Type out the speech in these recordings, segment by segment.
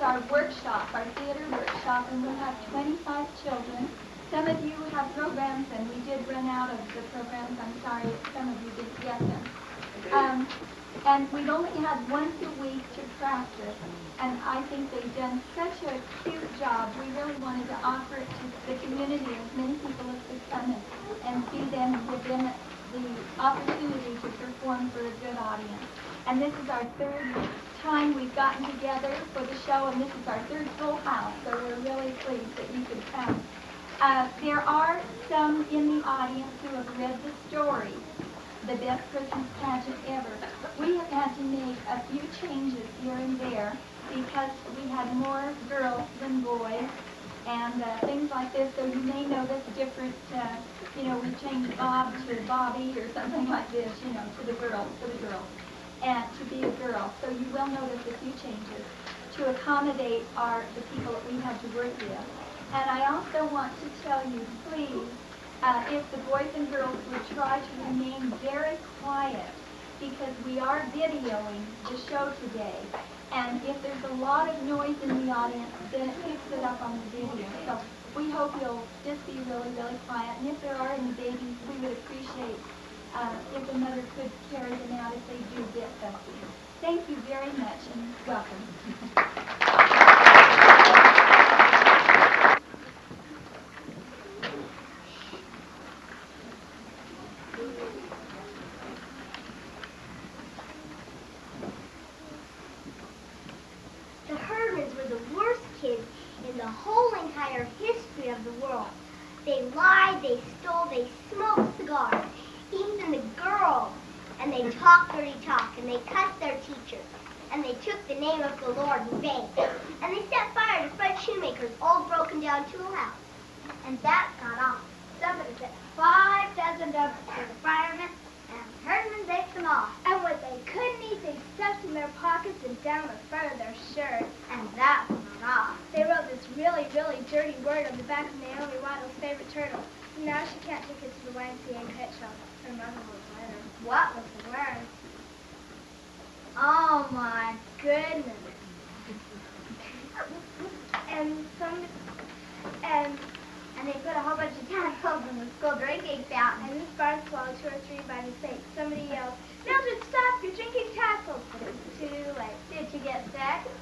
our workshop, our theater workshop, and we'll have 25 children. Some of you have programs, and we did run out of the programs. I'm sorry, some of you didn't get them. And we've only had once a week to practice, and I think they've done such a cute job. We really wanted to offer it to the community, as many people as could come and see them, give them the opportunity to perform for a good audience. And this is our third time we've gotten together for the show, and this is our third full house, so we're really pleased that you could come. There are some in the audience who have read the story, The Best Christmas Pageant Ever. We have had to make a few changes here and there because we had more girls than boys and things like this, so you may notice different, we changed Bob to Bobby or something like this, to the girls, and to be a girl. So you will notice a few changes to accommodate the people that we have to work with. And I also want to tell you, please, if the boys and girls would try to remain very quiet, because we are videoing the show today, and if there's a lot of noise in the audience, then it picks it up on the video. So we hope you'll just be really, really quiet. And if there are any babies, we would appreciate if the mother could carry them out if they do get fussy. Thank you very much, and welcome. The Herdmans were the worst kids in the whole entire history of the world. They lied, they stole, they smoked cigars, even the girls, and they talked dirty talk, and they cussed their teachers, and they took the name of the Lord in vain, and they set fire to Fred Shoemaker's old broken-down tool house. And that got off. Somebody set 5 dozen up for the firemen, and Herdman ate them all. And what they couldn't eat, they stuffed in their pockets and down the front of their shirts. And that went off. They wrote this really, really dirty word on the back of Naomi Waddle's favorite turtle. And now she can't take it to the YMCA pet shop. Her mother was later. What was the word? Oh my goodness. And they put a whole bunch of tadpoles in the school drinking fountain. And this barn swallowed 2 or 3 by mistake. Somebody yelled, "Mildred, stop, you're drinking tadpoles." But it was too late. Did you get sick?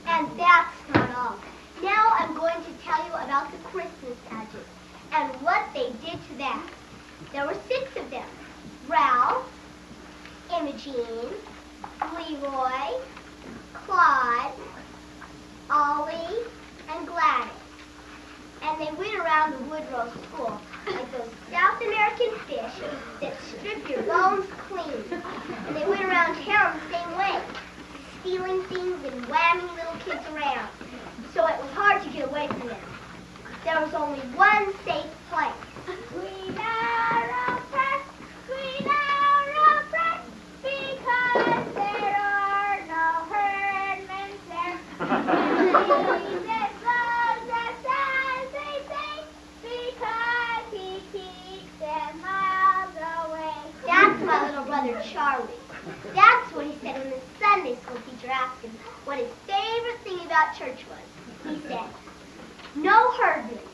And that's not all. Now I'm going to tell you about the Christmas pageant and what they did to that. There were 6 of them. Ralph, Imogene, Leroy, Claude, Ollie, and Gladys. And they went around the Woodrow School like those South American fish that strip your bones clean. And they went around town the same way, stealing things and whamming little kids around. So it was hard to get away from them. There was only one safe place. We are oppressed, because there are no Herdmans there. Jesus loves us as they say, because he keeps them miles away. That's my little brother Charlie. That's what he said when the Sunday school teacher asked him what his favorite thing about church was. He said, "No Herdmans."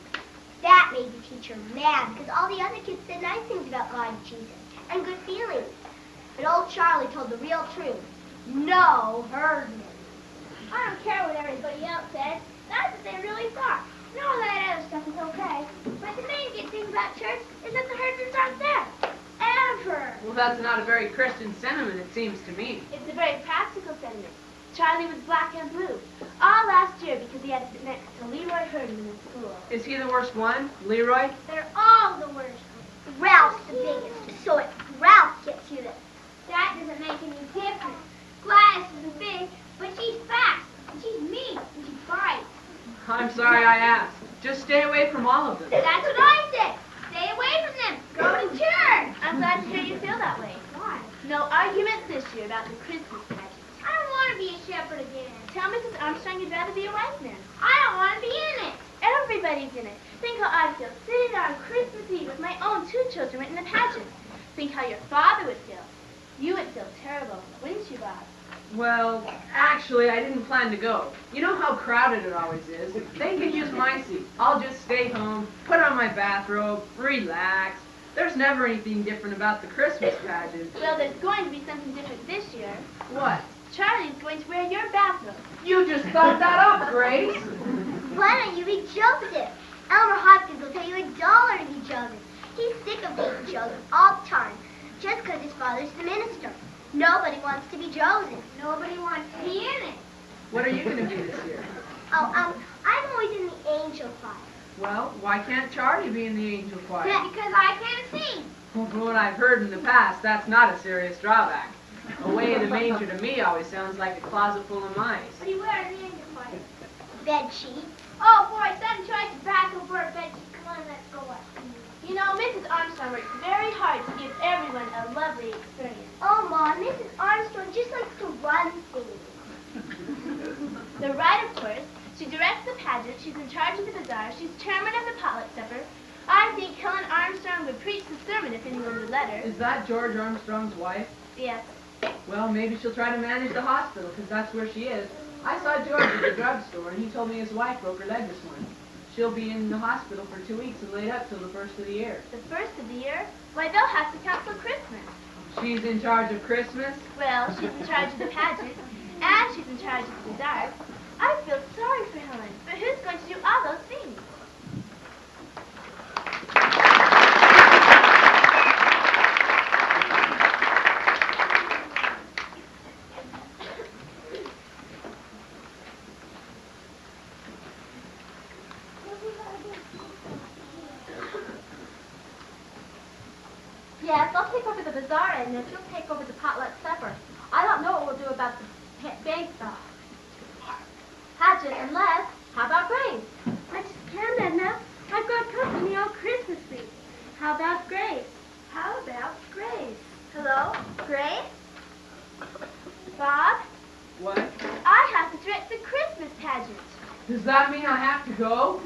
That made the teacher mad because all the other kids said nice things about God and Jesus and good feelings. But old Charlie told the real truth. No Herdmans. I don't care what everybody else says. That's what they really thought. And all that other stuff is okay. But the main good thing about church is that the Herdmans aren't there. Ever. Well, that's not a very Christian sentiment, it seems to me. It's a very practical sentiment. Charlie was black and blue all last year because he had to sit next to Leroy Herdman in school. Is he the worst one, Leroy? They're all the worst. Ralph's the biggest. So if Ralph gets you this, that doesn't make any difference. Gladys isn't big, but she's fast. And she's mean. And she bites. I'm sorry I asked. Just stay away from all of them. That's what I said. Stay away from them. Go to church. I'm glad to hear you feel that way. Why? No arguments this year about the Christmas pageant. I don't want to be a shepherd again. Tell Mrs. Armstrong you'd rather be a wise man. I don't want to be in it. Everybody's in it. Think how I'd feel sitting there on Christmas Eve with my own 2 children in the pageant. Think how your father would feel. You would feel terrible, wouldn't you, Bob? Well, actually, I didn't plan to go. You know how crowded it always is. They can use my seat. I'll just stay home, put on my bathrobe, relax. There's never anything different about the Christmas pageant. Well, there's going to be something different this year. What? Charlie's going to wear your bathrobe. You just thought that up, Grace. Why don't you be Joseph? Elmer Hopkins will pay you $1 to be Joseph. He's sick of being Joseph all the time, just because his father's the minister. Nobody wants to be Joseph. Nobody wants to be in it. What are you going to be this year? Oh, I'm always in the angel choir. Well, why can't Charlie be in the angel choir? Because I can't sing. From what I've heard in the past, that's not a serious drawback. Away in the manger to me always sounds like a closet full of mice. What do you wear in the angel choir? Bed sheet. Oh, boy, son tries to back over a bed sheet. Come on, let's go up. You know, Mrs. Armstrong works very hard to give everyone a lovely experience. Oh, Mom, Mrs. Armstrong just likes to run things. The right, of course. She directs the pageant. She's in charge of the bazaar. She's chairman of the potluck supper. I think Helen Armstrong would preach the sermon if anyone would let her. Is that George Armstrong's wife? Yes. Well, maybe she'll try to manage the hospital, because that's where she is. I saw George at the drugstore, and he told me his wife broke her leg this morning. She'll be in the hospital for 2 weeks and laid up till the first of the year. The first of the year? Why, they'll have to cancel Christmas. She's in charge of Christmas? Well, she's in charge of the pageant, and she's in charge of the bazaar. I feel sorry for Helen, but who's going to do all those things? Yes, I'll take over the bazaar, and if you'll take over the potluck supper. I don't know what we'll do about the pageant unless, how about Grace? I just can't, Edna. I've got company all Christmas week. How about Grace? How about Grace? Hello? Grace? Bob, What? I have to direct the Christmas pageant. Does that mean I have to go?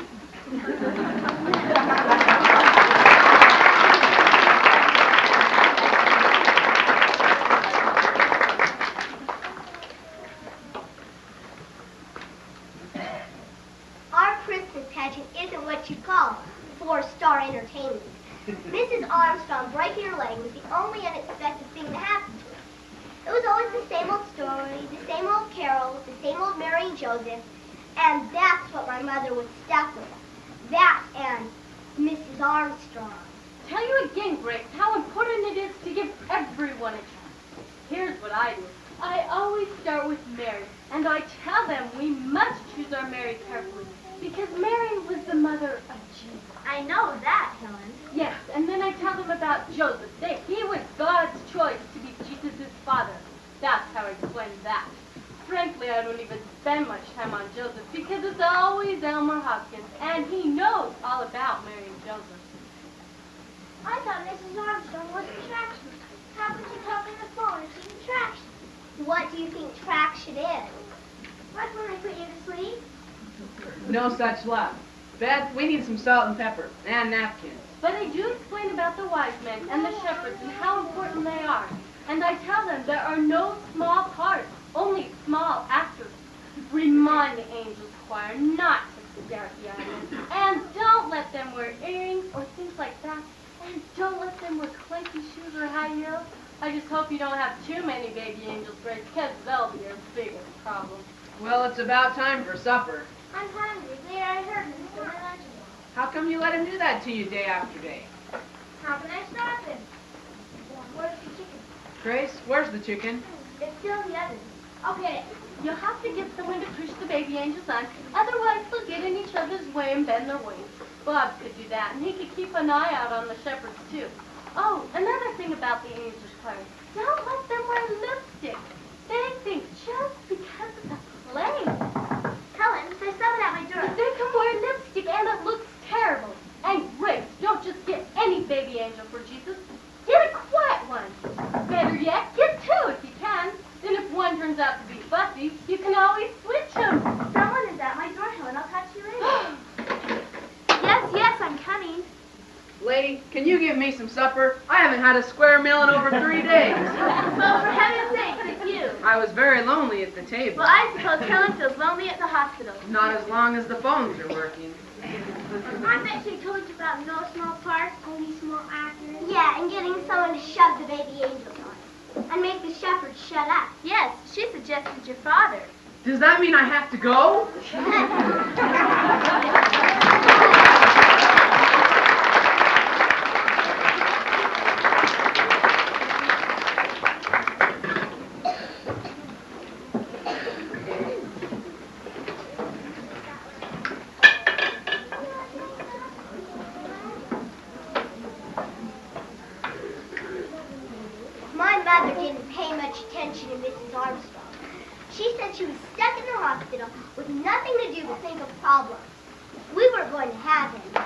Our Christmas pageant isn't what you call four-star entertainment. Mrs. Armstrong breaking her leg was the only unexpected thing that happened to her. It was always the same old story, the same old carols, the same old Mary and Joseph, and that's what my mother was stuck with. That and Mrs. Armstrong. Tell you again, Grace, how important it is to give everyone a chance. Here's what I do. I always start with Mary, and I tell them we must choose our Mary carefully, because Mary was the mother of Jesus. I know that, Helen. Yes, and then I tell them about Joseph, that he was God's choice to be Jesus' father. That's how I explain that. Frankly, I don't even spend much time on Joseph, because it's always Elmer Hopkins, and he knows all about Mary and Joseph. I thought Mrs. Armstrong was attraction. How could you tell me the phone if she's attraction? What do you think traction is? What when I put you to sleep? No such luck. Beth, we need some salt and pepper and napkins. But I do explain about the wise men and the shepherds and how important they are. And I tell them there are no small parts, only small actors. Remind the angels choir not to stare at the audience. And don't let them wear earrings or things like that. And don't let them wear clanky shoes or high heels. I just hope you don't have too many baby angels, Grace, because they'll be your biggest problem. Well, it's about time for supper. I'm hungry. There, I heard Mr. Lunch. How come you let him do that to you day after day? How can I stop him? Where's the chicken? Grace, where's the chicken? It's still in the oven. I'll get it. You'll have to get someone to push the baby angels on, otherwise they'll get in each other's way and bend their wings. Bob could do that, and he could keep an eye out on the shepherds, too. Oh, another thing about the angels choir. Don't let them wear lipstick. They think just because it's a play. Helen, there's someone at my door. They can wear lipstick, and it looks terrible. And Grace, don't just get any baby angel for Jesus. Get a quiet one. Better yet, get two if you can. Then if one turns out to be fussy, you can always switch them. Someone is at my door, Helen. I'll catch you later. Yes, I'm coming. Lady, can you give me me some supper? I haven't had a square meal in over 3 days. Well, for heaven's sake, it's you. I was very lonely at the table. Well, I suppose Helen feels lonely at the hospital. Not as long as the phones are working. I bet she told you about no small parts, only small actors. Yeah, and getting someone to shove the baby angels on it. And make the shepherd shut up. Yes, she suggested your father. Does that mean I have to go? My mother didn't pay much attention to Mrs. Armstrong. She said she was stuck in the hospital with nothing to do but think of problems. We were going to have him.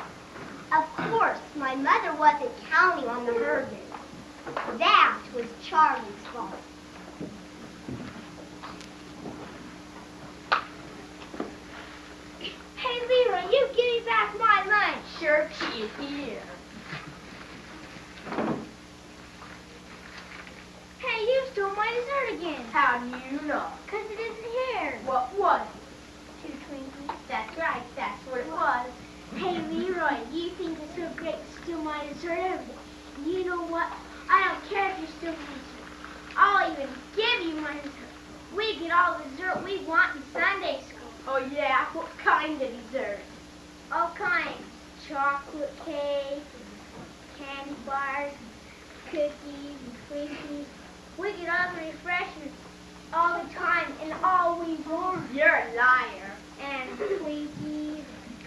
Of course, my mother wasn't counting on the Herdman. That was Charlie's fault. Hey, Leroy, you give me back my lunch. Sure, she is here. Hey, you stole my dessert again. How do you know? 'Cause it isn't here. What was it? 2 Twinkies. That's right, that's what it was. Hey, Leroy, you think it's so great to steal my dessert every day. You know what? I don't care if you steal my dessert. I'll even give you my dessert. We get all the dessert we want in Sunday school. Oh, yeah? What kind of dessert? All kinds. Chocolate cake, candy bars, cookies, and Twinkies. We get all the refreshments all the time, and all we want. You're a liar. And Twinkies,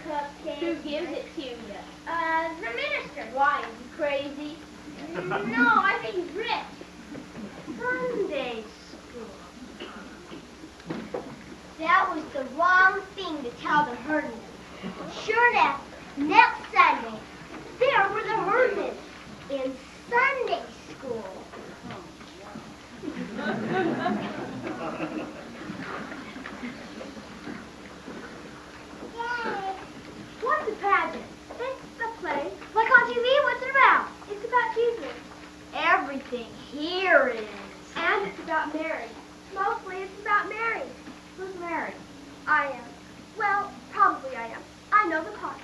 cupcakes. Who gives it to you? The minister. Why, is he crazy? No, I think he's rich. Sunday school. That was the wrong thing to tell the Herdman. Sure enough, next Sunday, there were the Herdmans in Sunday school. What's a pageant? It's a play. Like on TV, what's it about? It's about Jesus. Everything here is. And it's about Mary. Mostly it's about Mary. Who's Mary? I am. Well, probably I am. I know the part.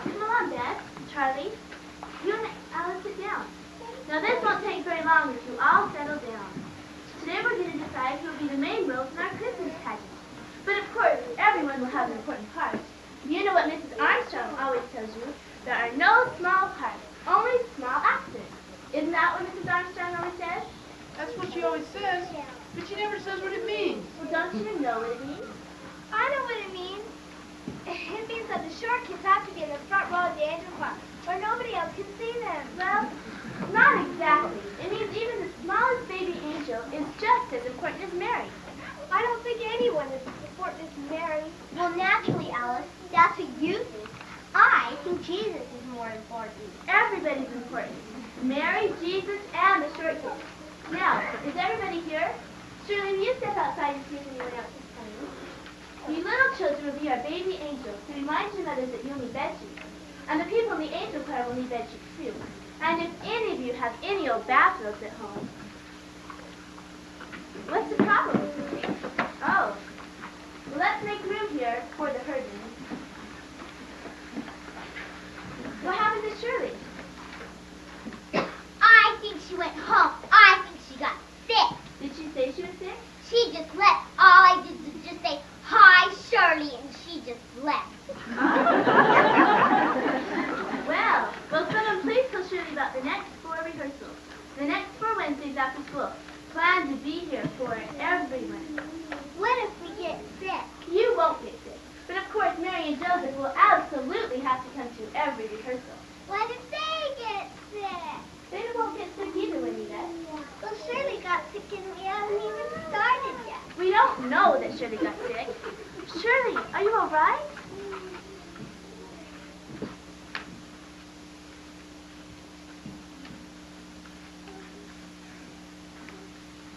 Come on, Dad. Charlie. You and Alice sit down. Now this won't take very long if you all settle down. Today we're going to decide who will be the main roles in our Christmas pageant. But of course, everyone will have an important part. You know what Mrs. Armstrong always tells you? There are no small parts, only small actors. Isn't that what Mrs. Armstrong always says? That's what she always says, but she never says what it means. Well, don't you know what it means? I know what it means. It means that the short kids have to be in the front row of the angel choir, or nobody else can see them. Well, not exactly. It means even the smallest baby angel is just as important as Mary. I don't think anyone is as important as Mary. Well, naturally, Alice, that's what you think. I think Jesus is more important. Everybody's important. Mary, Jesus, and the short kids. Now, is everybody here? Shirley, will you step outside and see if anyone else is coming? You little children will be our baby angels to remind your mothers that you'll need bed sheets. And the people in the angel choir will need bed sheets too. And if any of you have any old bathrobes at home, what's the problem? Oh, well, let's make room here for the Herdman. What happened to Shirley? I think she went home. I think she got sick. Did she say she was sick? She just left. All I did was just say, "Hi, Shirley," and she just left. Well, someone please tell Shirley about the next 4 rehearsals. The next 4 Wednesdays after school. Plan to be here for everyone. What if we get sick? You won't. didn't know that Shirley got sick. Shirley, are you all right?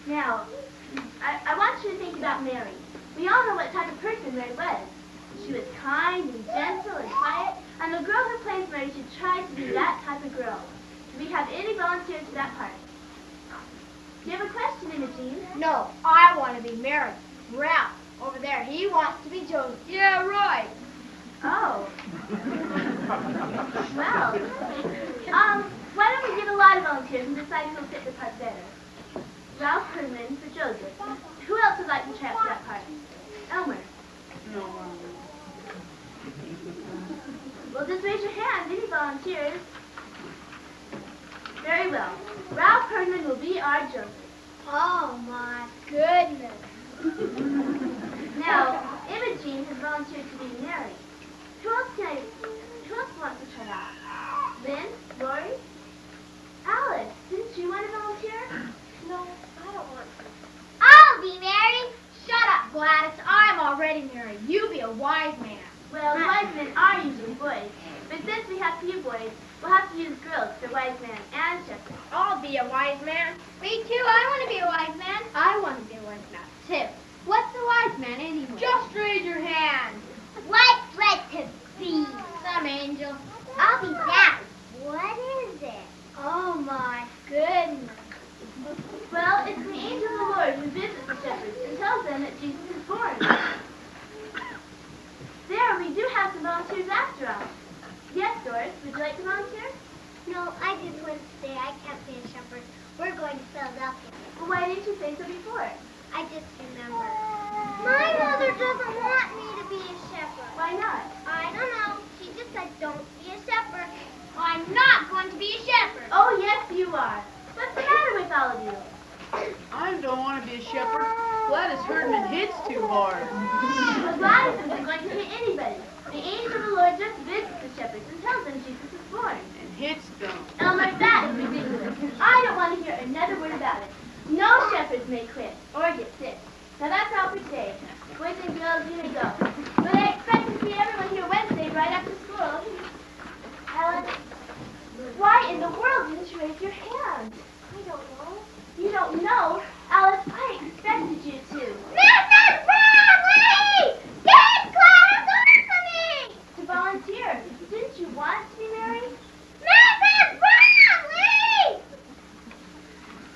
Now, I want you to think about Mary. We all know what type of person Mary was. She was kind and gentle and quiet, and the girl who plays Mary should try to be that type of girl. Do we have any volunteers for that part? Do you have a question, Imogene? No, I want to be Mary. Ralph, over there, he wants to be Josie. Yeah, right. Oh. Well, why don't we get a lot of volunteers and decide who'll fit the part better? Ralph Herman for Joseph. Who else would like to try out for that part? Elmer. No. Well, just raise your hand. Any volunteers? Very well. Ralph Herman will be our Joseph. Oh, my goodness. Now, Imogene has volunteered to be Mary. Who else wants to try out? Lynn? Lori? Alice, didn't you want to volunteer? No, I don't want to. I'll be Mary. Shut up, Gladys. I'm already Mary. You be a wise man. Well, wise men are usually boys. But since we have few boys, we'll have to use girls for wise men and shepherds. I'll be a wise man. Me too. I want to be a wise man. I want to be a wise man too. What's a wise man anyway? Just raise your hand. What's led to be? Some angel. I'll be that. What is it? Oh my goodness. Well, it's the angel of the Lord who visits the shepherds and tells them that Jesus is born. There, we do have some volunteers after all. Yes, Doris, would you like to volunteer? No, I just want to say I can't be a shepherd. We're going to Philadelphia. Well, why didn't you say so before? I just remember. My mother doesn't want me to be a shepherd. Why not? I don't know. She just said don't be a shepherd. I'm not going to be a shepherd. Oh, yes, you are. What's the matter with all of you? I don't want to be a shepherd. Gladys Herdman hits too hard. Well, Gladys isn't going to hit anybody. The angel of the Lord just visits the shepherds and tells them Jesus is born. And hits them. Elmer, that is ridiculous. I don't want to hear another word about it. No shepherds may quit or get sick. Now that's all for today. Boys and girls, you may go. But I expect to see everyone here Wednesday right after school. Alice, why in the world didn't you raise your hand? I don't know. You don't know? Alice, I expected you to. Mrs. Bradley! Get Gladys off of me! To volunteer. Didn't you want to be Mary? Mrs. Bradley!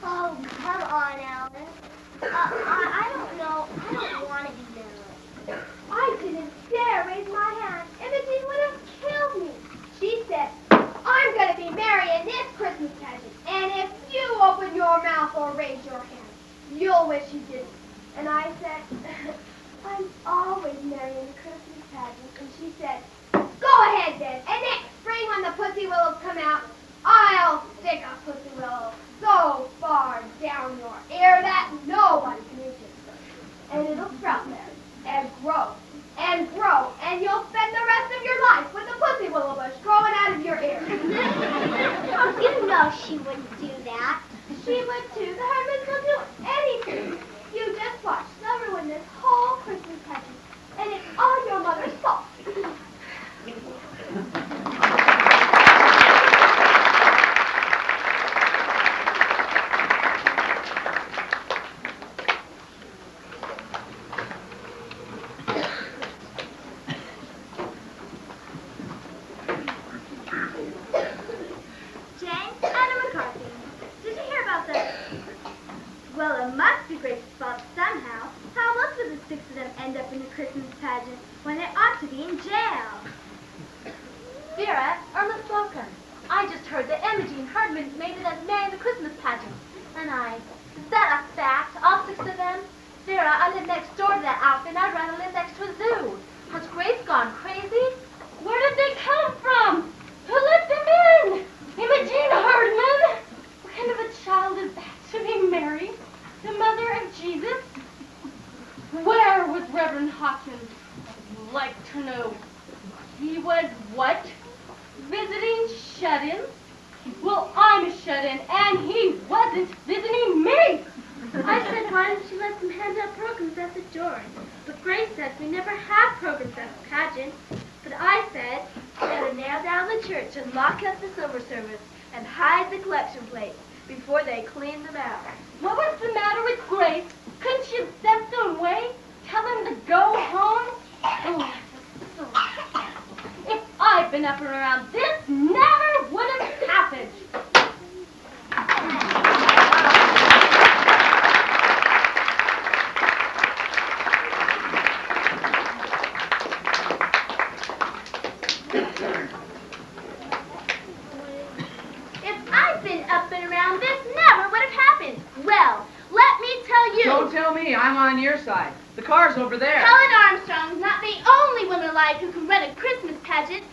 Oh, come on, Alice. I don't know. I don't want to be Mary. I didn't dare raise my hand. Imogene would have killed me. She said, I'm going to be Mary in this Christmas pageant. And if you open your mouth or raise your hand, you'll wish you didn't. And I said, I'm always Mary in the Christmas pageant. And she said, go ahead then. And next spring when the Pussy Willows come out, I'll stick a Pussy Willow so far down your ear that nobody can reach it. And it'll sprout there and grow and grow, and you'll spend the rest of your life with a Pussy Willow bush growing out of your ear. Oh, you know she wouldn't do that. She would too. The Hermans will do anything. You just watch. They'll ruin this whole Christmas pageant, and it's all your mother's fault. Well, it must be Grace's fault somehow. How else would the six of them end up in the Christmas pageant when they ought to be in jail? Vera, Miss Slocum, I just heard that Imogene Herdman made it as Mary in the Christmas pageant. And is that a fact? All six of them? Vera, I live next door to that outfit and I'd rather live next to a zoo. Has Grace gone crazy? Where did they come from? Who let them in? Imogene Herdman? What kind of a child is that to be Mary, the mother of Jesus? Where was Reverend Hawkins? I'd like to know. He was what? Visiting shut-ins? Well, I'm a shut-in, and he wasn't visiting me. I said, why don't you let them hand out programs at the door? But Grace said we never have programs at the pageant. But I said, better nail down the church and lock up the silver service and hide the collection plates before they clean them out. What was the matter with Grace? Couldn't she have sent them away? Tell them to go home? Oh, if I'd been up and around, this never would have happened. If I'd been up and around, this never would have happened. Well, let me tell you. Don't tell me. I'm on your side. The car's over there. Helen Armstrong's not the only woman alive who can run a Christmas pageant.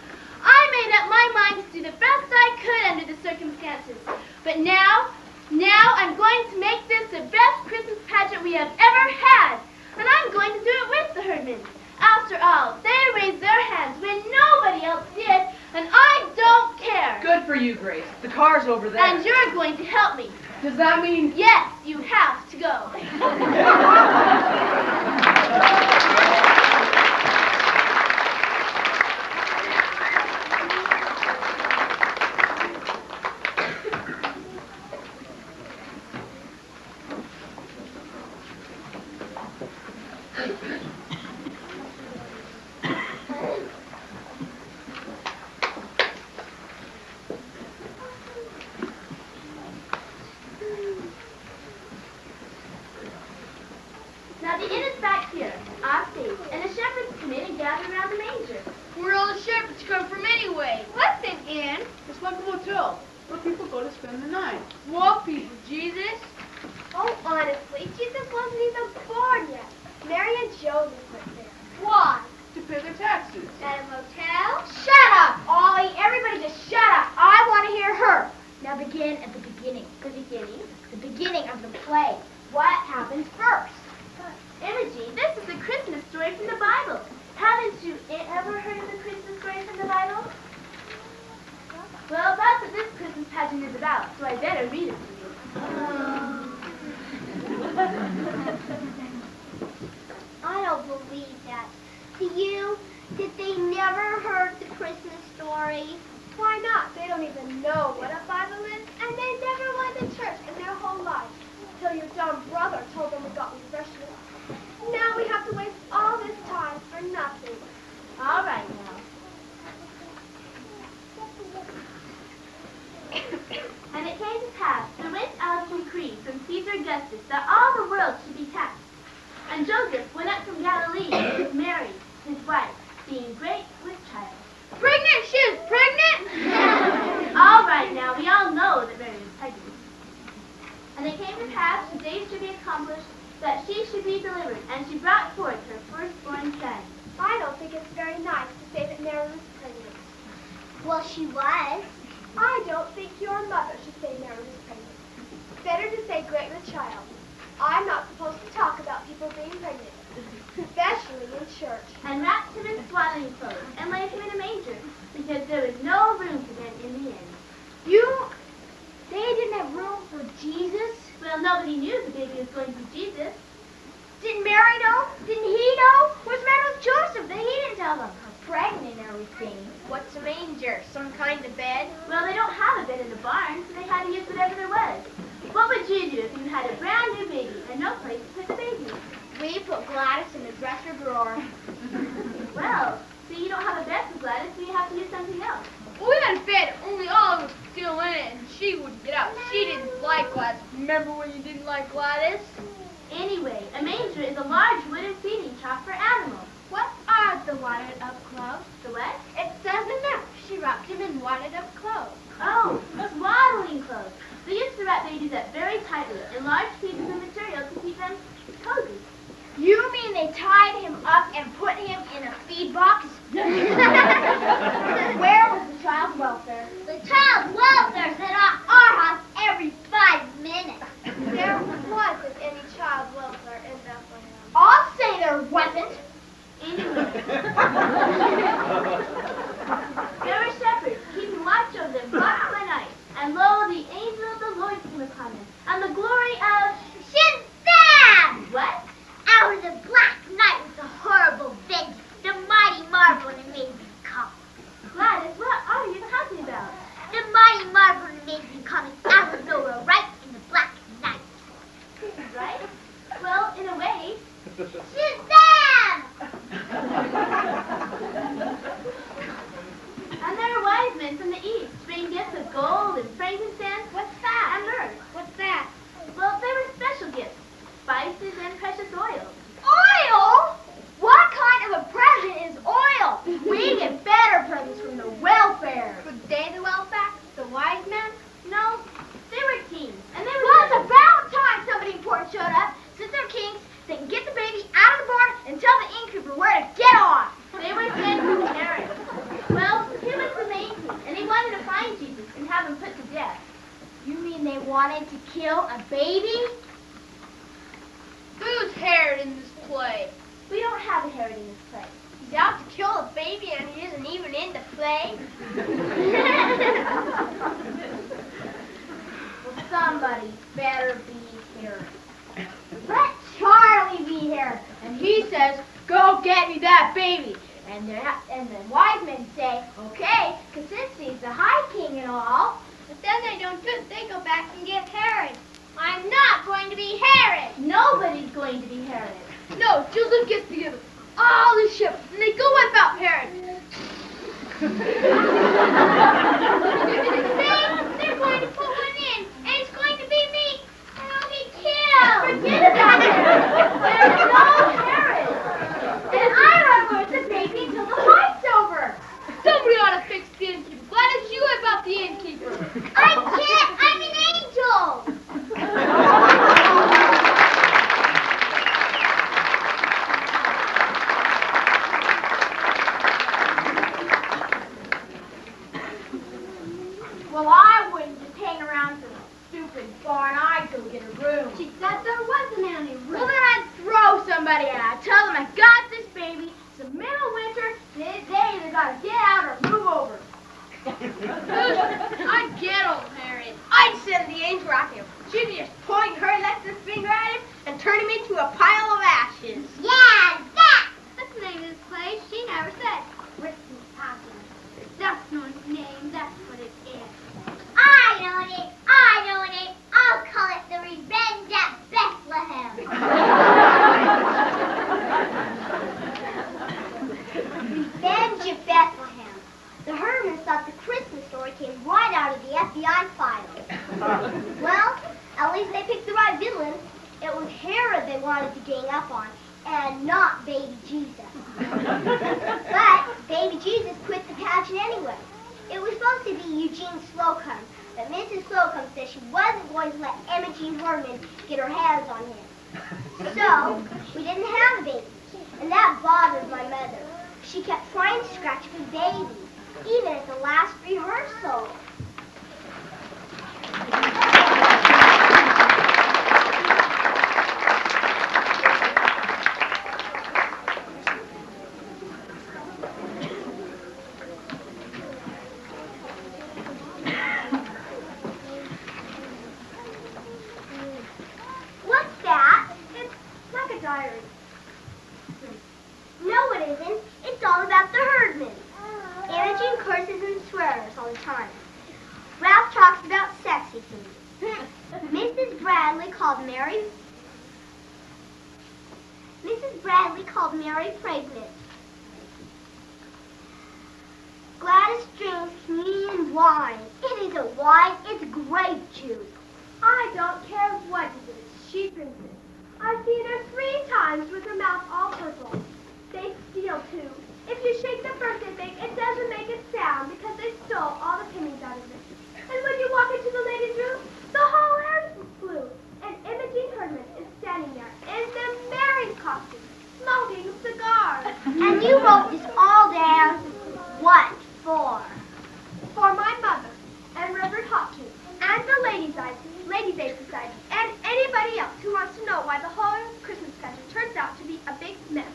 I made up my mind to do the best I could under the circumstances. But now I'm going to make this the best Christmas pageant we have ever had. And I'm going to do it with the Herdmans. After all, they raised their hands when nobody else did, and I don't care. Good for you, Grace. The car's over there. And you're going to help me. Does that mean... Yes, you have to go. Now the inn is back here, off stage, and the shepherds come in and gather around the manger. Where all the shepherds come from anyway? What's an inn? It's like a motel where people go to spend the night. What people, Jesus? Oh, honestly, Jesus wasn't even born yet. Mary and Joseph went there. Why? To pay their taxes. At a motel? Shut up, Ollie. Everybody just shut up. I want to hear her. Now begin at the beginning. The beginning. The beginning of the play. What happens first? Imogen, this is a Christmas story from the Bible. Haven't you ever heard of the Christmas story from the Bible? Well, that's what this Christmas pageant is about, so I better read it to you. I don't believe that. Do you? Did they never heard the Christmas story? Why not? They don't even know what a Bible is, and they never went to church in their whole life. Till your dumb brother told them we got refreshments. Now we have to waste all this time for nothing. All right now. And it came to pass, there went out a decree from Caesar Augustus that all the world should be taxed. And Joseph went up from Galilee with Mary, his wife, being great with child. Pregnant? She was pregnant? All right now, we all know that Mary was pregnant. And it came to pass, the days should be accomplished, that she should be delivered, and she brought forth her firstborn son. I don't think it's very nice to say that Mary was pregnant. Well, she was. I don't think your mother should say Mary was pregnant. Better to say great with child. I'm not supposed to talk about people being pregnant, especially in church. And wrapped him in swaddling clothes, and laid him in a manger, because there was no room for them in the inn. They didn't have room for Jesus? Well, nobody knew the baby was going to be Jesus. Didn't Mary know? Didn't he know? What's the matter with Joseph that he didn't tell them? Her pregnant and everything. What's a manger? Some kind of bed? Well, they don't have a bed in the barn, so they had to use whatever there was. What would you do if you had a brand new baby and no place to put the baby? We put Gladys in the dresser drawer. Well, see, you don't have a bed for Gladys, so you have to use something else. We had a bed, only Olive was still in it, and she wouldn't get out. She didn't like Gladys. Remember when you didn't like Gladys? Anyway, a manger is a large wooden feeding trough for animals. What are the wadded-up clothes? The what? It says in there. She wrapped him in wadded-up clothes. Oh, swaddling clothes. They used to wrap babies up very tightly in large pieces of material to keep them cozy. You mean they tied him up and put him in a feed box? Where was the child welfare? The child welfare's at our house every 5 minutes. There wasn't any child welfare in Bethlehem. I'll say there wasn't. Anyway. There were shepherds keeping watch over them watch by night. And lo, the angel of the Lord came upon them, and the glory of they wanted to kill a baby? Who's Herod in this play? We don't have a Herod in this play. He's out to kill a baby and he isn't even in the play. Well, somebody better be Herod. Let Charlie be here. And he says, go get me that baby. And the wise men say, okay, because since he's the high king and all. But then they don't do it. They go back and get Herod. I'm not going to be Herod. Nobody's going to be Herod. No, Joseph gets together all the ships and they go wipe out Herod. They're going to put one in, and it's going to be me, and I'll be killed. Forget about Herod. There's no Herod. And I don't want the baby until the fight's over. Somebody ought to fix the innkeeper. Gladys, you wipe out the innkeeper. I can't. I'm an angel. Well, I wouldn't just hang around some stupid barn. I'd go get a room. She said there wasn't any room. Well, then I'd throw somebody out. I'd tell them I got this baby. It's the middle of winter. They either got to get out or move over. I'd get old Herod. I'd send the angel out there. She'd just point her electric finger at him and turn him into a pile of ashes. Yeah, that! That's the name of this play. She never said. Christmas Pageant. That's not its name. That's what it is. I know it. I know it. I'll call it the Revenge at Bethlehem. Revenge at Bethlehem. The Hermans thought the Christmas story came right out of the FBI files. Well, at least they picked the right villain. It was Herod they wanted to gang up on, and not baby Jesus. But baby Jesus quit the pageant anyway. It was supposed to be Eugene Slocum, but Mrs. Slocum said she wasn't going to let Emma Jean Herman get her hands on him. So, we didn't have a baby, and that bothered my mother. She kept trying to scratch the baby, even at the last rehearsal. What's that? It's like a diary. No, it isn't. It's all about the herdmen. Imogen curses and swears all the time. Ralph talks about sexy things. Mrs. Bradley called Mary pregnant. Gladys drinks communion wine. It isn't wine, it's grape juice. I don't care what it is. She drinks it. I've seen her 3 times with her mouth all purple. They steal, too. If you shake the birthday cake, it doesn't make a sound because they stole all the pennies out of it. And when you walk into the ladies' room, the whole air is blue. And Imogen Herdman is standing there in the married costume, smoking cigars. And you wrote this all down. What for? For my mother, and Reverend Hopkins, and the Ladies' Aid Society, and anybody else who wants to know why the whole Christmas pageant turns out to be a big mess.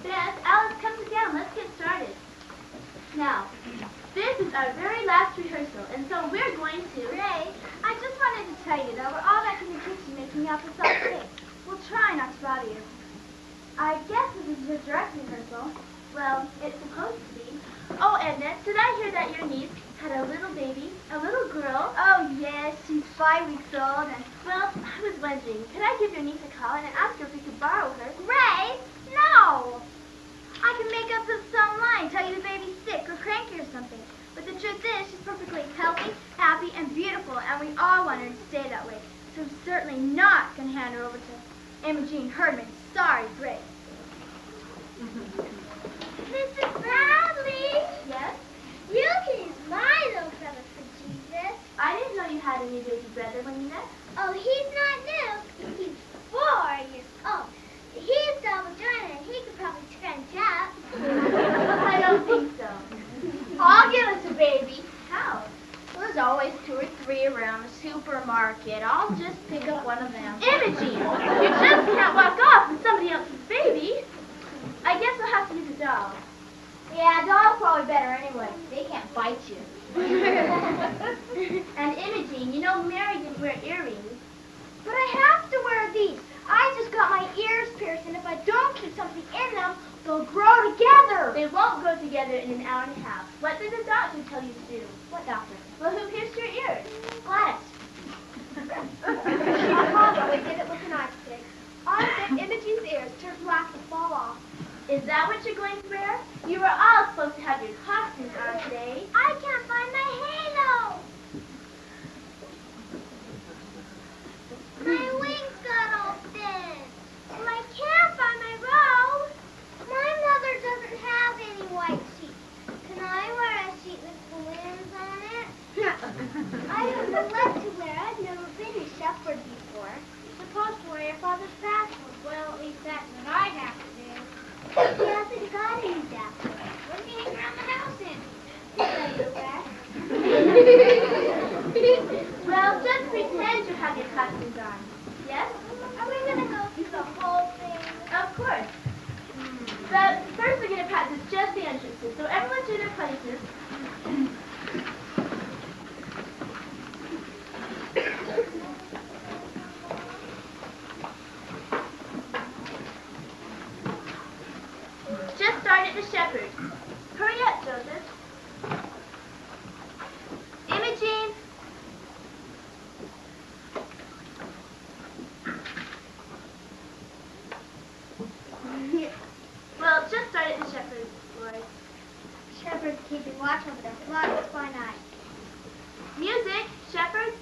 Beth, Alice, come sit down. Let's get started. Now, this is our very last rehearsal, and so we're going to... Ray, I just wanted to tell you that we're all back in the kitchen making apple sauce cake. We'll try not to bother you. I guess this is your direct rehearsal. Well, it's supposed to be. Oh, Edna, did I hear that your niece had a little baby, a little girl? Oh, yes, she's 5 weeks old, and... Well, I was wondering, could I give your niece a call and ask her if we could borrow her? Ray, no! I can make up some lie and tell you the baby's sick or cranky or something. But the truth is, she's perfectly healthy, happy, and beautiful, and we all want her to stay that way. So I'm certainly not going to hand her over to Imogen Herdman. Sorry, Grace. Mrs. Bradley, Yes? you can use my little brother for Jesus. I didn't know you had a new baby brother when you met. Oh, he's not new. He's 4 years old. He's double jointed and he could probably scrunch up. I don't think so. I'll give us a baby. How? Well, there's always 2 or 3 around the supermarket. I'll just pick up one of them. Imogene, you just can't walk off with somebody else's baby. I guess I'll have to use a doll. Yeah, doll's probably better anyway. They can't bite you. And Imogene, you know Mary didn't wear earrings. But I have to wear these. I just got my ears pierced, and if I don't keep something in them, they'll grow together. They won't grow together in an hour and a half. What did the doctor tell you to do? What doctor? Well, who pierced your ears? Gladys. My father always did it with an ice pick. I bet Imogene's ears turned black and fall off. Is that what you're going to wear? You were all supposed to have your costumes on today. I can't find my halo. My wings got all thin. And I can't find my robe. My mother doesn't have any white sheets. Can I wear a sheet with balloons on it? I don't know what to wear. I've never been a shepherd before. You're supposed to wear your father's passport. Well, at least that's what I have to do. He hasn't got any passport. What do you hang around the house in? Well, just pretend you have your costumes on. Yes? Are we going to go through the whole thing? Of course. But first we're going to practice just the entrances. So everyone to their places. Just start at the shepherd. Hurry up, Joseph. Imogene. Well, just start at the shepherd, Lord. Shepherd's keeping watch over their flocks by night. Music, shepherd.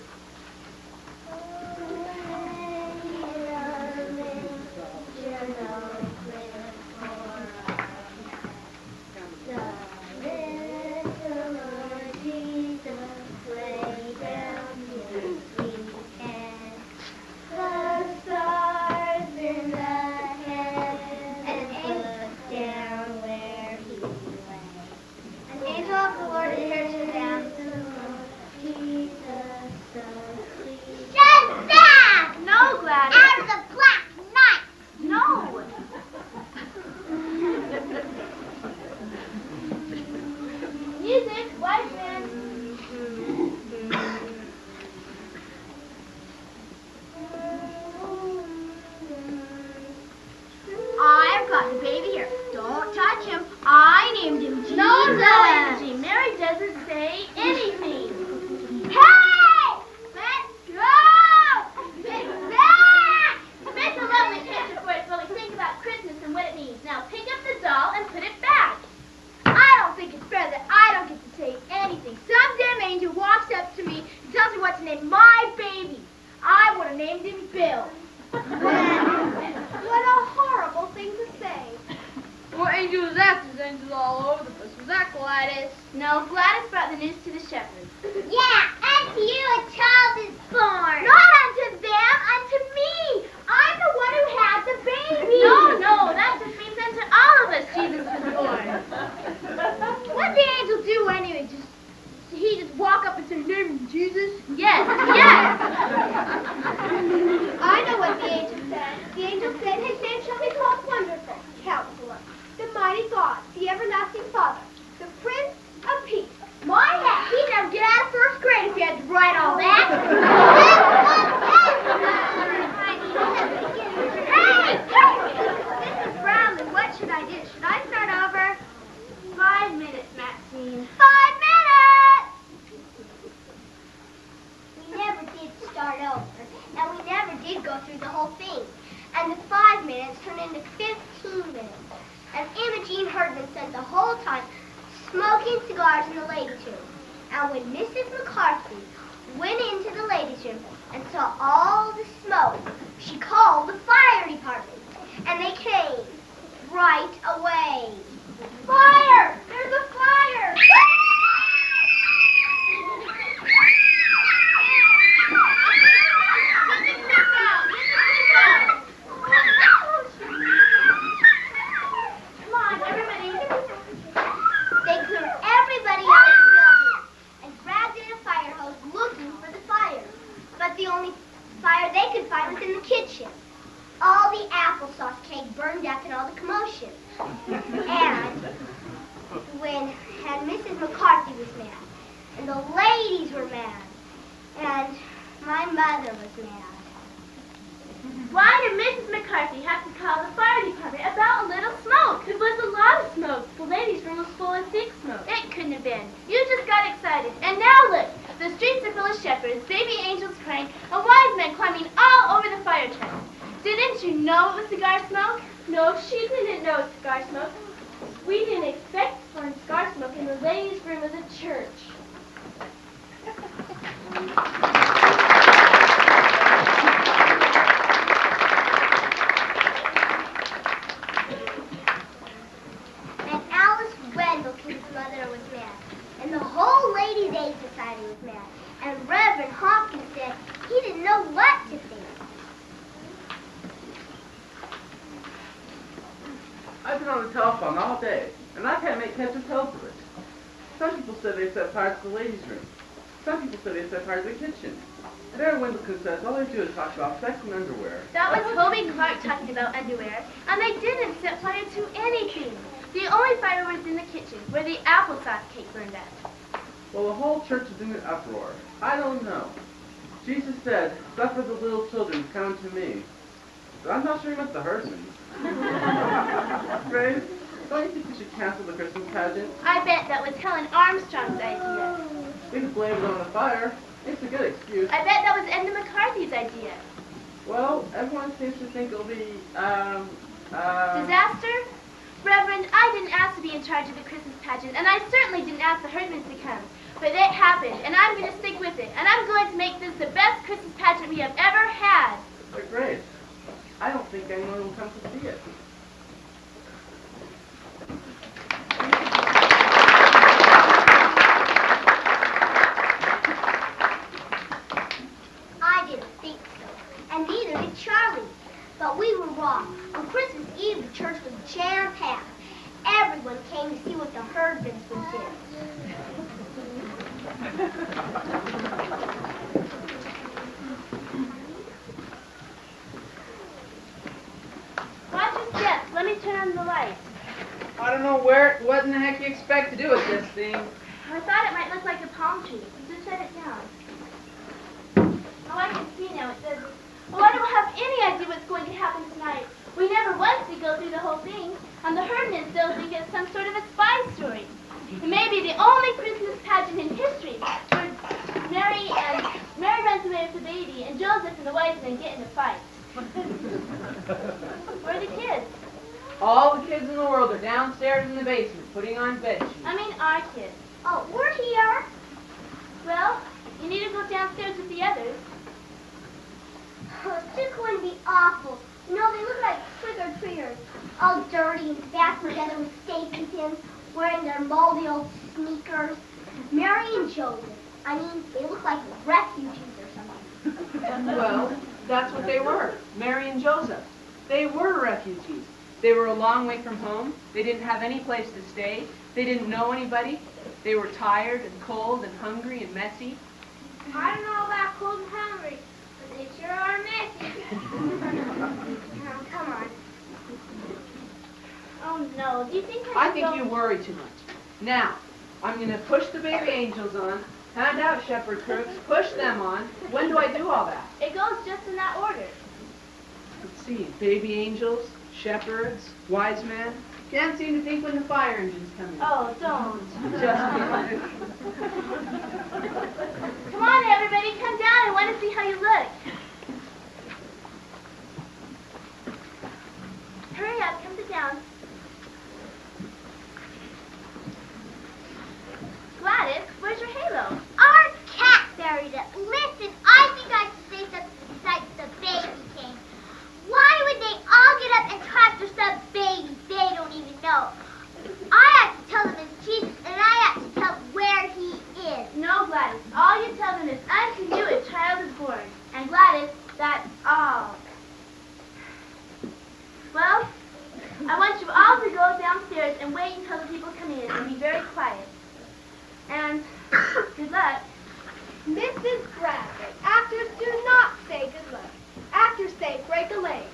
No, Gladys. Out of the black night. No. Music, wise man. I've got the baby here. Don't touch him. I named him Jesus. No, Imogene. Mary doesn't say anything. Hey! Let's go! Make a lovely picture for us while we think about Christmas and what it means. Now pick up the doll and put it back. I don't think it's fair that I don't get to say anything. Some damn angel walks up to me and tells me what to name my baby. I would have named him Bill. What a horrible thing to say. What angel was that? There's angels all over the place. Was that Gladys? No, Gladys brought the news to the shepherd. Yeah, unto you a child is born. Not unto them, unto me. I'm the one who had the baby. No, that just means unto all of us Jesus was born. What'd the angel do anyway? He just walk up and say, name him Jesus? Yes. I know what the angel said. The angel said, his name shall be called Wonderful, Counselor, the Mighty God, the Everlasting Father, the Prince of Peace. My heck, he'd never get out of first grade if he had to write all that. Hey! Mrs. Brownlee, what should I do? Should I start over? 5 minutes, Maxine. 5 minutes! We never did start over, and we never did go through the whole thing. And the 5 minutes turned into 15 minutes. And Imogene Herdman spent the whole time smoking cigars in the ladies' room. And when Mrs. McCarthy went into the ladies' room and saw all the smoke, she called the fire department. And they came right away. Fire! There's a fire! Come on, everybody. They cleared everybody out of the building and grabbed in a fire hose burned up in all the commotion. And Mrs. McCarthy was mad. And the ladies were mad. And my mother was mad. Why did Mrs. McCarthy have to call the fire department about a little smoke? It was a lot of smoke. The ladies' room was full of thick smoke. It couldn't have been. You just got excited. And now look, the streets are full of shepherds, baby angels crying, and wise men climbing all over the fire trucks. Didn't you know it was cigar smoke? No, she didn't know it was cigar smoke. We didn't expect to find cigar smoke in the ladies' room of the church. His mother was mad, and the whole Ladies' Aid Society was mad, and Reverend Hopkins said he didn't know what to think. I've been on the telephone all day, and I can't make heads or tails of it. Some people say they set fire to the ladies' room. Some people say they set fire to the kitchen. There, Wendleton says all they do is talk about sex and underwear. That was Toby Clark talking about underwear, and they didn't set fire to anything. The only fire was in the kitchen, where the applesauce cake burned at. Well, the whole church is in an uproar. I don't know. Jesus said, "Suffer the little children to come to me." But I'm not sure he meant the herdsmen. Grace, don't you think we should cancel the Christmas pageant? I bet that was Helen Armstrong's idea. We can blame it on the fire. It's a good excuse. I bet that was Edna McCarthy's idea. Well, everyone seems to think it'll be, Disaster? Reverend, I didn't ask to be in charge of the Christmas pageant, and I certainly didn't ask the herdmans to come. But it happened, and I'm going to stick with it, and I'm going to make this the best Christmas pageant we have ever had. But Grace, I don't think anyone will come to see it. I didn't think so, and neither did Charlie. But we were wrong. On Christmas Eve, the church was jam-packed. Everyone came to see what the herdmans would do. Watch your steps. Let me turn on the lights. I don't know what in the heck you expect to do with this thing. I thought it might look like a palm tree. Just set it down. Oh, I can see now. It does. Well, I don't have any idea what's going to happen tonight. We never once did go through the whole thing, and the herdmen still think it's some sort of a spy story. It may be the only Christmas pageant in history where Mary runs away with the baby, and Joseph and the wise men get in a fight. Where are the kids? All the kids in the world are downstairs in the basement putting on bed sheets. I mean our kids. Oh, we're here. Well, you need to go downstairs with the others. Oh, it's just going to be awful. You know, they look like trick-or-treaters, all dirty and back together with safety pins, wearing their moldy old sneakers. Mary and Joseph. I mean, they look like refugees or something. Well, that's what they were, Mary and Joseph. They were refugees. They were a long way from home. They didn't have any place to stay. They didn't know anybody. They were tired and cold and hungry and messy. I don't know about cold and hungry, but they sure are messy. Oh, come on. Oh no, do you think I think you worry too much. Now, I'm going to push the baby angels on, hand out shepherd crooks, push them on. When do I do all that? It goes just in that order. Let's see, baby angels, shepherds, wise men. Can't seem to think when the fire engines come in. Oh, don't. Just kidding. Come on, everybody, come down. I want to see how you look. Hurry up, come sit down. Gladys, where's your halo? Our cat buried it. Listen, I think I should say something besides the baby came. Why would they all get up and talk to some baby they don't even know? I have to tell them it's Jesus, and I have to tell them where he is. No, Gladys. All you tell them is unto you a child is born. And Gladys, that's all. Well, I want you all to go downstairs and wait until the people come in and be very quiet. And good luck. Mrs. Bradley, actors do not say good luck. Actors say break a leg.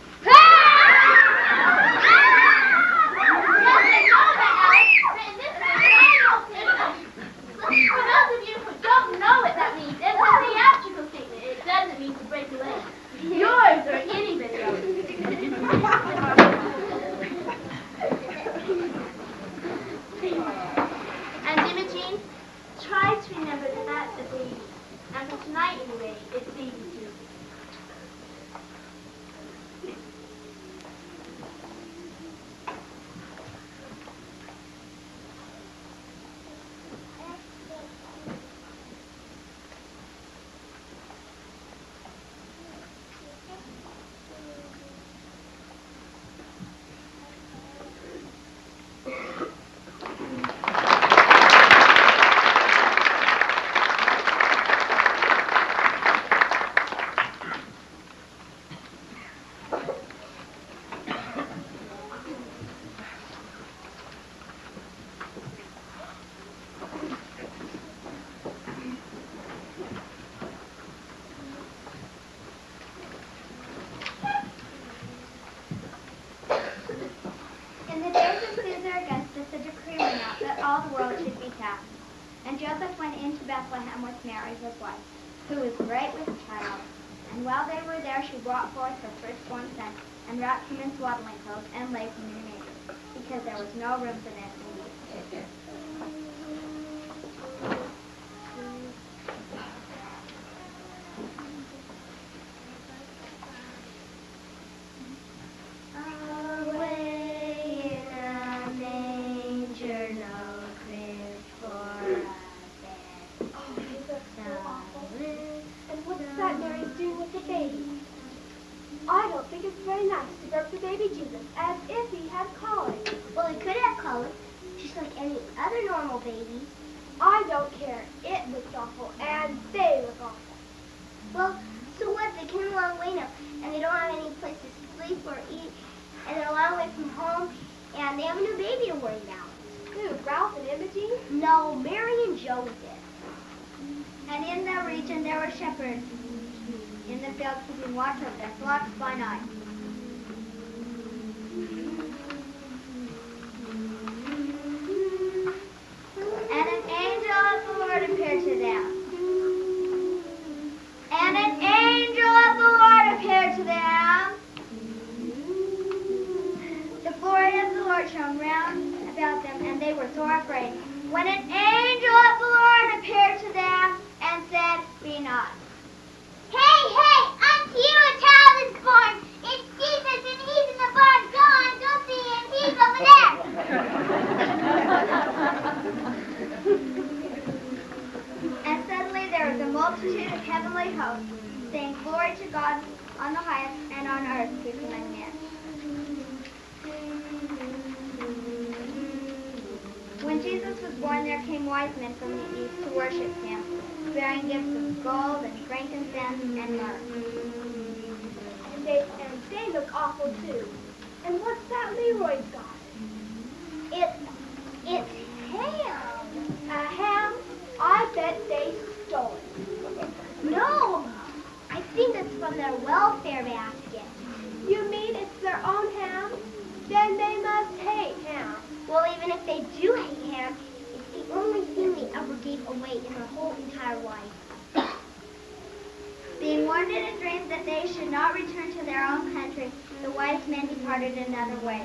Bethlehem with Mary, his wife, who was great with child. And while they were there, she brought forth her firstborn son, and wrapped him in swaddling clothes, and laid him in a manger, because there was no room for them in the inn. I don't think it's very nice to birth the baby Jesus as if he had colic. Well, he could have colic, just like any other normal baby. I don't care. It looks awful, and they look awful. Well, so what? They came a long way now, and they don't have any place to sleep or eat, and they're a long way from home, and they have a new baby to worry about. Who, Ralph and Imogene? No, Mary and Joe did. And in that region there were shepherds in the field keeping watch over their flocks by night. And an angel of the Lord appeared to them. And an angel of the Lord appeared to them. The glory of the Lord shone round about them, and they were sore afraid. When an angel of the Lord appeared to them and said, "Be not." Hey, unto you a child is born. It's Jesus, and he's in the barn. Go on, go see him. He's over there. And suddenly there was a multitude of heavenly hosts, saying, "Glory to God on the highest, and on earth peace among men." When Jesus was born, there came wise men from the east to worship him, bearing gifts of gold and frankincense and myrrh. And they look awful too. And what's that Leroy's got? It's ham. A ham? I bet they stole it. No, I think it's from their welfare basket. You mean it's their own ham? Then they must hate ham. Well, even if they do hate ham, it's the only thing they ever gave away in their whole entire life. Being warned in a dream that they should not return to their own country, the wise men departed another way.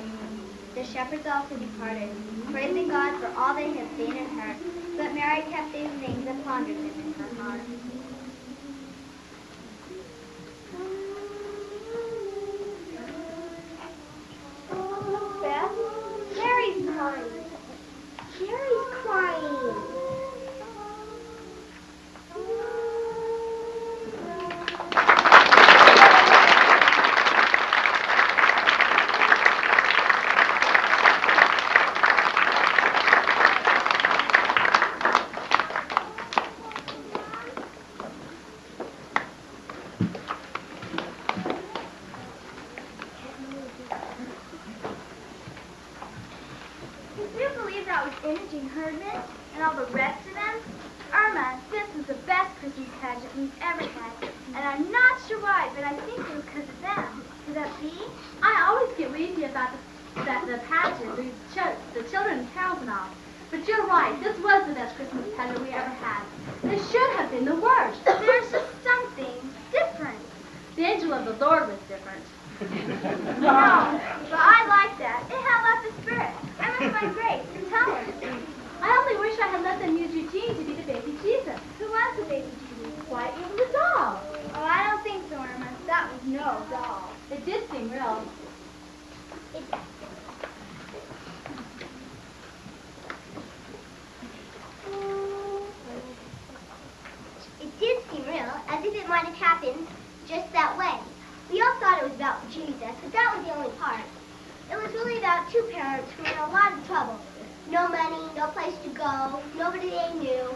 The shepherds also departed, praising God for all they had seen and heard. But Mary kept these things and pondered them in her heart. Beth, Mary's crying. Mary's crying. Imogene Herdman and all the rest of them. Irma, this was the best Christmas pageant we've ever had, and I'm not sure why, but I think it was because of them. Could that be? I always get weepy about the pageant, the children's carols and all. But you're right, this was the best Christmas pageant we ever had. It should have been the worst. There's just something different. The angel of the Lord was different. No, but I like that. It had lots of spirit. Irma's my great. Tell her. I only wish I had let them use Eugene to be the baby Jesus. Who was the baby Jesus? Why, it was a doll. Oh, I don't think so, Irma. That was no doll. It did seem real. It did seem real, as if it might have happened just that way. We all thought it was about Jesus, but that was the only part. It was really about two parents who were in a lot of trouble. No money, no place to go, nobody they knew.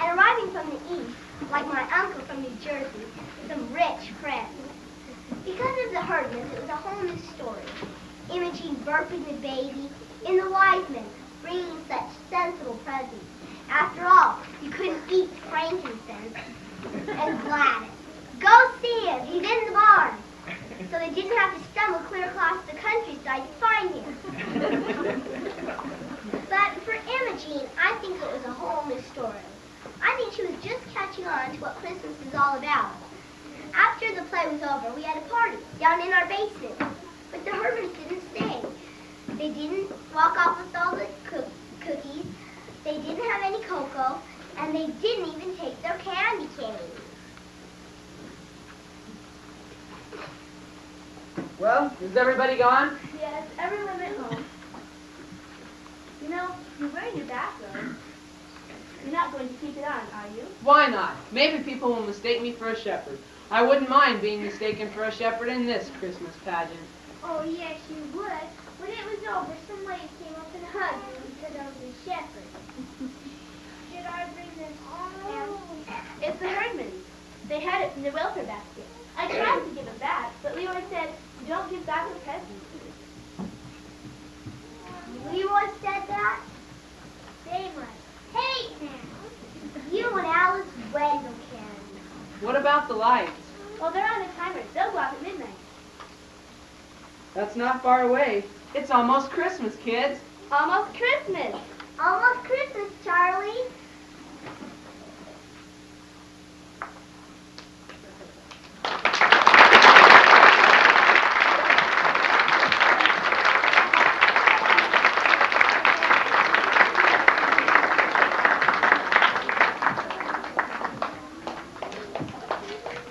And arriving from the east, like my uncle from New Jersey, with some rich friends. Because of the Herdmans, it was a whole new story. Imogene birthing the baby, and the wise men bringing such sensible presents. After all, you couldn't eat frankincense. And Gladys. Go see him. He's in the barn. So they didn't have to stumble clear across the countryside to find him. But for Imogene, I think it was a whole new story. I I think she was just catching on to what Christmas is all about. After the play was over, we had a party down in our basement. But the Hermans didn't stay. They didn't walk off with all the cookies. They didn't have any cocoa. And they didn't even take their candy cane. Well, is everybody gone? Yes, everyone went home. You know, you're wearing your bathrobe. You're not going to keep it on, are you? Why not? Maybe people will mistake me for a shepherd. I wouldn't mind being mistaken for a shepherd in this Christmas pageant. Oh, yes, you would. When it was over, some lady came up and hugged me because I was a shepherd. Should I bring this on? It's the Herdmans. They had it in their welfare basket. I tried to give it back, but Leroy said, don't give back a present. Leroy said that? They must hate him. You and Alice Wendell can. What about the lights? Well, they're on a timer. They'll go off at midnight. That's not far away. It's almost Christmas, kids. Almost Christmas. Almost Christmas, Charlie.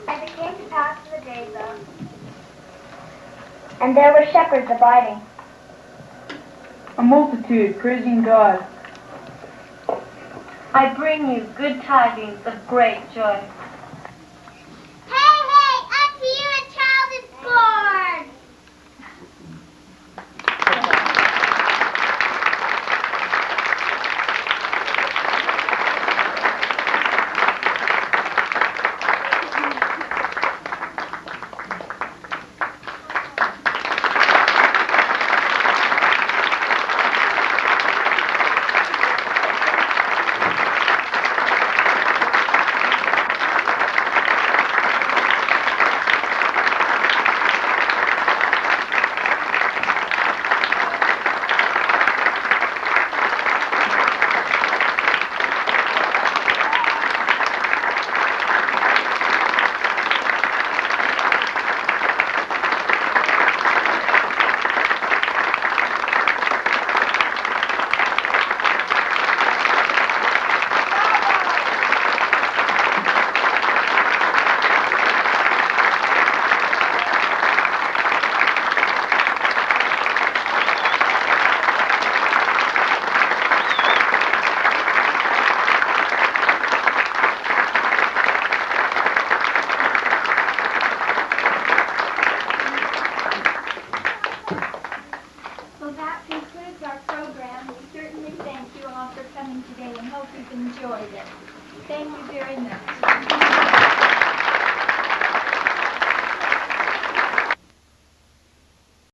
As it came to pass in the days of, and there were shepherds abiding, a multitude praising God. I bring you good tidings of great joy. Hey, hey, unto you a child is born! Well, that concludes our program. We certainly thank you all for coming today and hope you've enjoyed it. Thank you very much.